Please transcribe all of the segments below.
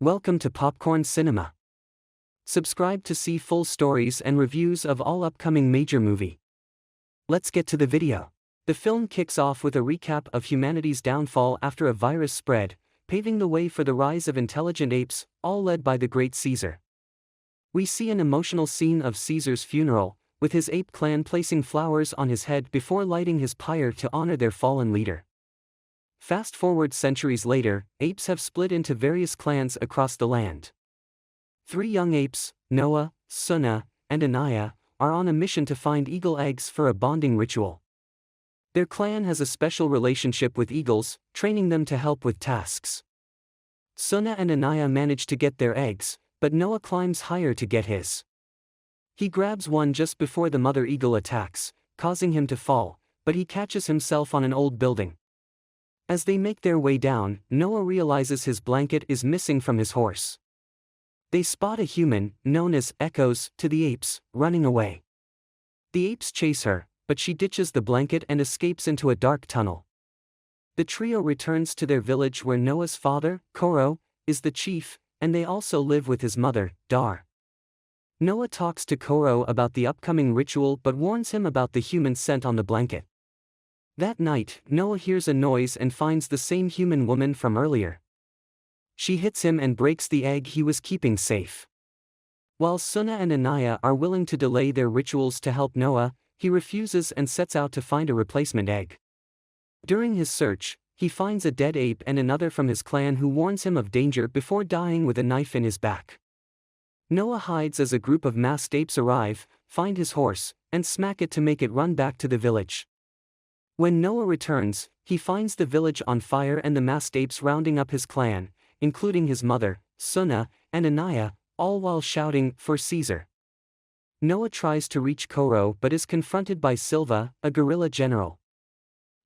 Welcome to Popcorn Cinema. Subscribe to see full stories and reviews of all upcoming major movie. Let's get to the video. The film kicks off with a recap of humanity's downfall after a virus spread, paving the way for the rise of intelligent apes, all led by the great Caesar. We see an emotional scene of Caesar's funeral, with his ape clan placing flowers on his head before lighting his pyre to honor their fallen leader. Fast forward centuries later, apes have split into various clans across the land. 3 young apes, Noah, Sunna, and Anaya, are on a mission to find eagle eggs for a bonding ritual. Their clan has a special relationship with eagles, training them to help with tasks. Sunna and Anaya manage to get their eggs, but Noah climbs higher to get his. He grabs one just before the mother eagle attacks, causing him to fall, but he catches himself on an old building. As they make their way down, Noah realizes his blanket is missing from his horse. They spot a human, known as Echoes, to the apes, running away. The apes chase her, but she ditches the blanket and escapes into a dark tunnel. The trio returns to their village where Noah's father, Koro, is the chief, and they also live with his mother, Dar. Noah talks to Koro about the upcoming ritual but warns him about the human scent on the blanket. That night, Noah hears a noise and finds the same human woman from earlier. She hits him and breaks the egg he was keeping safe. While Sunna and Anaya are willing to delay their rituals to help Noah, he refuses and sets out to find a replacement egg. During his search, he finds a dead ape and another from his clan who warns him of danger before dying with a knife in his back. Noah hides as a group of masked apes arrive, find his horse, and smack it to make it run back to the village. When Noah returns, he finds the village on fire and the masked apes rounding up his clan, including his mother, Sunna, and Anaya, all while shouting, "For Caesar." Noah tries to reach Koro but is confronted by Silva, a guerrilla general.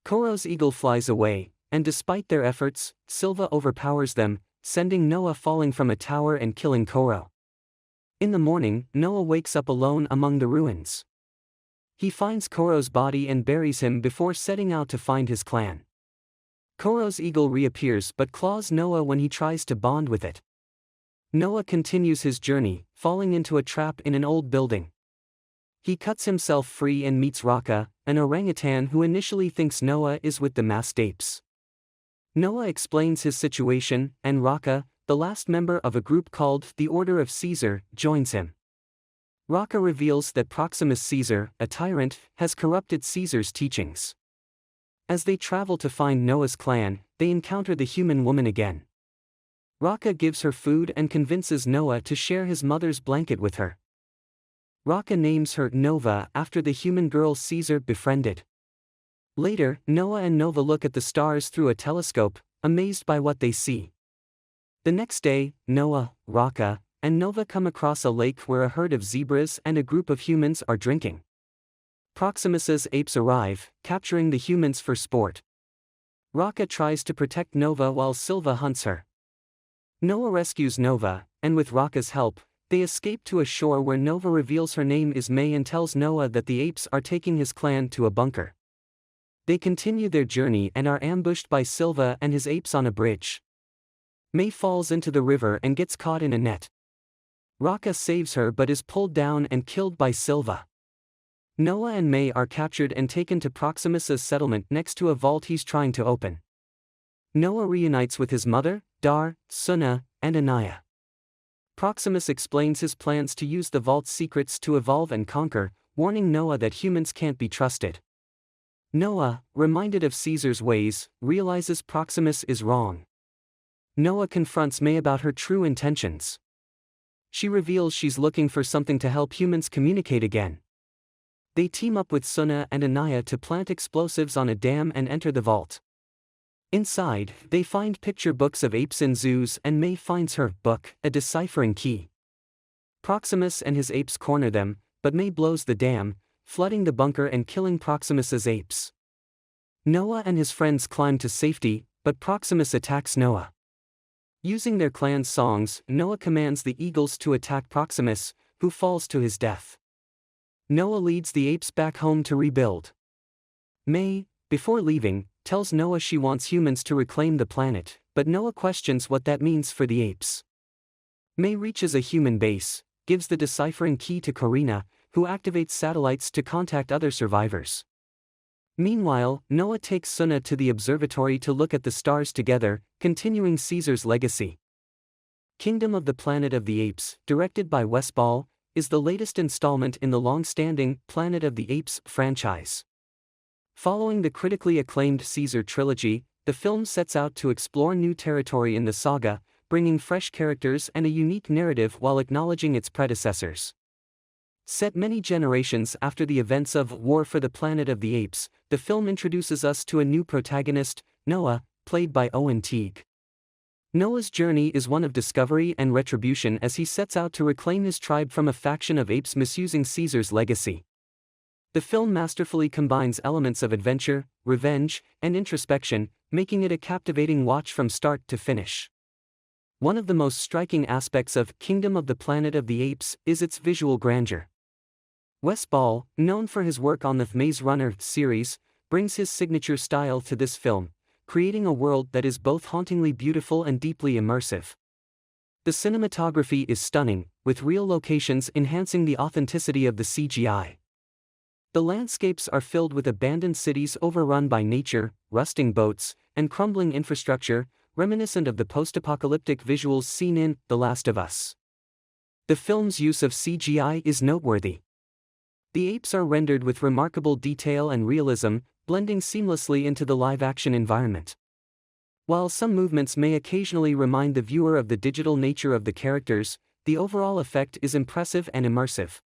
Koro's eagle flies away, and despite their efforts, Silva overpowers them, sending Noah falling from a tower and killing Koro. In the morning, Noah wakes up alone among the ruins. He finds Koro's body and buries him before setting out to find his clan. Koro's eagle reappears but claws Noah when he tries to bond with it. Noah continues his journey, falling into a trap in an old building. He cuts himself free and meets Raka, an orangutan who initially thinks Noah is with the masked apes. Noah explains his situation, and Raka, the last member of a group called the Order of Caesar, joins him. Raka reveals that Proximus Caesar, a tyrant, has corrupted Caesar's teachings. As they travel to find Noah's clan, they encounter the human woman again. Raka gives her food and convinces Noah to share his mother's blanket with her. Raka names her Nova after the human girl Caesar befriended. Later, Noah and Nova look at the stars through a telescope, amazed by what they see. The next day, Noah, Raka, and Nova come across a lake where a herd of zebras and a group of humans are drinking. Proximus's apes arrive, capturing the humans for sport. Raka tries to protect Nova while Silva hunts her. Noah rescues Nova, and with Raka's help, they escape to a shore where Nova reveals her name is May and tells Noah that the apes are taking his clan to a bunker. They continue their journey and are ambushed by Silva and his apes on a bridge. May falls into the river and gets caught in a net. Raka saves her but is pulled down and killed by Silva. Noah and May are captured and taken to Proximus's settlement next to a vault he's trying to open. Noah reunites with his mother, Dar, Sunna, and Anaya. Proximus explains his plans to use the vault's secrets to evolve and conquer, warning Noah that humans can't be trusted. Noah, reminded of Caesar's ways, realizes Proximus is wrong. Noah confronts May about her true intentions. She reveals she's looking for something to help humans communicate again. They team up with Sunna and Anaya to plant explosives on a dam and enter the vault. Inside, they find picture books of apes in zoos and May finds her book, a deciphering key. Proximus and his apes corner them, but May blows the dam, flooding the bunker and killing Proximus's apes. Noah and his friends climb to safety, but Proximus attacks Noah. Using their clan's songs, Noah commands the eagles to attack Proximus, who falls to his death. Noah leads the apes back home to rebuild. May, before leaving, tells Noah she wants humans to reclaim the planet, but Noah questions what that means for the apes. May reaches a human base, gives the deciphering key to Corina, who activates satellites to contact other survivors. Meanwhile, Noah takes Suna to the observatory to look at the stars together, continuing Caesar's legacy. Kingdom of the Planet of the Apes, directed by Wes Ball, is the latest installment in the long-standing Planet of the Apes franchise. Following the critically acclaimed Caesar trilogy, the film sets out to explore new territory in the saga, bringing fresh characters and a unique narrative while acknowledging its predecessors. Set many generations after the events of War for the Planet of the Apes, the film introduces us to a new protagonist, Noah, played by Owen Teague. Noah's journey is one of discovery and retribution as he sets out to reclaim his tribe from a faction of apes misusing Caesar's legacy. The film masterfully combines elements of adventure, revenge, and introspection, making it a captivating watch from start to finish. One of the most striking aspects of Kingdom of the Planet of the Apes is its visual grandeur. Wes Ball, known for his work on the Maze Runner series, brings his signature style to this film, creating a world that is both hauntingly beautiful and deeply immersive. The cinematography is stunning, with real locations enhancing the authenticity of the CGI. The landscapes are filled with abandoned cities overrun by nature, rusting boats, and crumbling infrastructure, reminiscent of the post-apocalyptic visuals seen in The Last of Us. The film's use of CGI is noteworthy. The apes are rendered with remarkable detail and realism, blending seamlessly into the live-action environment. While some movements may occasionally remind the viewer of the digital nature of the characters, the overall effect is impressive and immersive.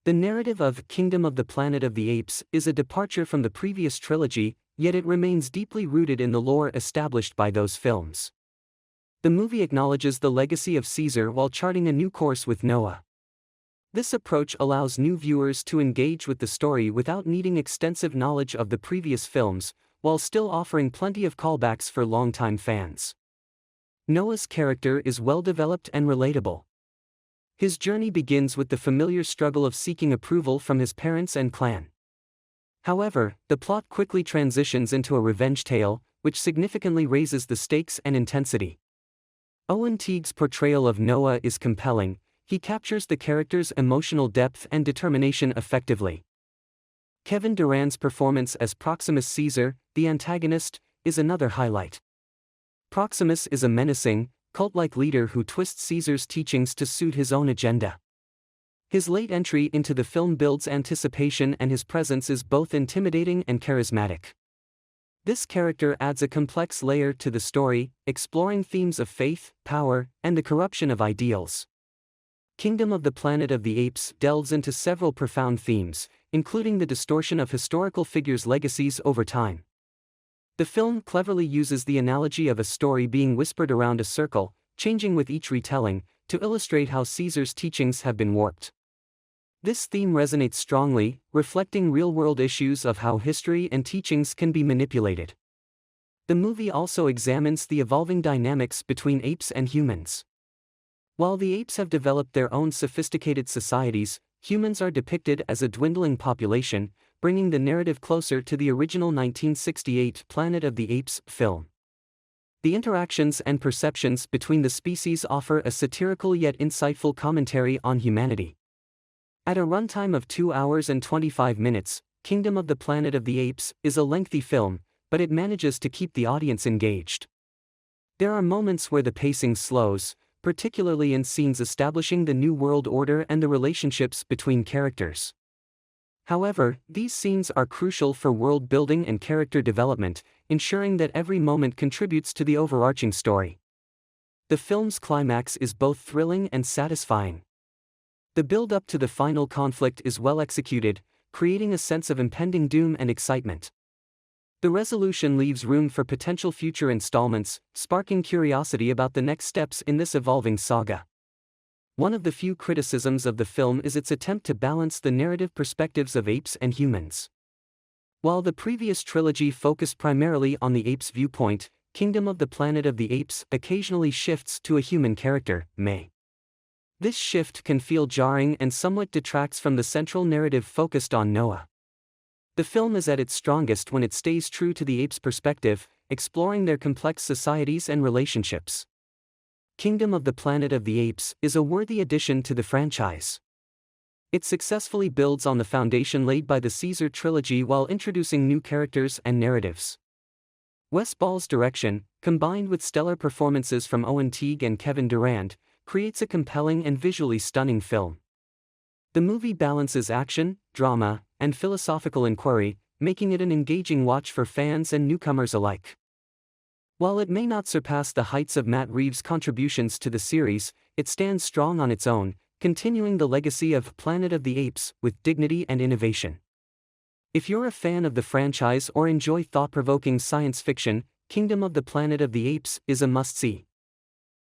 The narrative of Kingdom of the Planet of the Apes is a departure from the previous trilogy, yet it remains deeply rooted in the lore established by those films. The movie acknowledges the legacy of Caesar while charting a new course with Noah. This approach allows new viewers to engage with the story without needing extensive knowledge of the previous films, while still offering plenty of callbacks for longtime fans. Noah's character is well developed and relatable. His journey begins with the familiar struggle of seeking approval from his parents and clan. However, the plot quickly transitions into a revenge tale, which significantly raises the stakes and intensity. Owen Teague's portrayal of Noah is compelling. He captures the character's emotional depth and determination effectively. Kevin Durand's performance as Proximus Caesar, the antagonist, is another highlight. Proximus is a menacing, cult-like leader who twists Caesar's teachings to suit his own agenda. His late entry into the film builds anticipation, and his presence is both intimidating and charismatic. This character adds a complex layer to the story, exploring themes of faith, power, and the corruption of ideals. Kingdom of the Planet of the Apes delves into several profound themes, including the distortion of historical figures' legacies over time. The film cleverly uses the analogy of a story being whispered around a circle, changing with each retelling, to illustrate how Caesar's teachings have been warped. This theme resonates strongly, reflecting real-world issues of how history and teachings can be manipulated. The movie also examines the evolving dynamics between apes and humans. While the apes have developed their own sophisticated societies, humans are depicted as a dwindling population, bringing the narrative closer to the original 1968 Planet of the Apes film. The interactions and perceptions between the species offer a satirical yet insightful commentary on humanity. At a runtime of 2 hours and 25 minutes, Kingdom of the Planet of the Apes is a lengthy film, but it manages to keep the audience engaged. There are moments where the pacing slows, particularly in scenes establishing the New World Order and the relationships between characters. However, these scenes are crucial for world building and character development, ensuring that every moment contributes to the overarching story. The film's climax is both thrilling and satisfying. The build-up to the final conflict is well executed, creating a sense of impending doom and excitement. The resolution leaves room for potential future installments, sparking curiosity about the next steps in this evolving saga. One of the few criticisms of the film is its attempt to balance the narrative perspectives of apes and humans. While the previous trilogy focused primarily on the ape's viewpoint, Kingdom of the Planet of the Apes occasionally shifts to a human character, May. This shift can feel jarring and somewhat detracts from the central narrative focused on Noah. The film is at its strongest when it stays true to the apes' perspective, exploring their complex societies and relationships. Kingdom of the Planet of the Apes is a worthy addition to the franchise. It successfully builds on the foundation laid by the Caesar trilogy while introducing new characters and narratives. Wes Ball's direction, combined with stellar performances from Owen Teague and Kevin Durand, creates a compelling and visually stunning film. The movie balances action, drama, and philosophical inquiry, making it an engaging watch for fans and newcomers alike. While it may not surpass the heights of Matt Reeves' contributions to the series, it stands strong on its own, continuing the legacy of Planet of the Apes with dignity and innovation. If you're a fan of the franchise or enjoy thought-provoking science fiction, Kingdom of the Planet of the Apes is a must-see.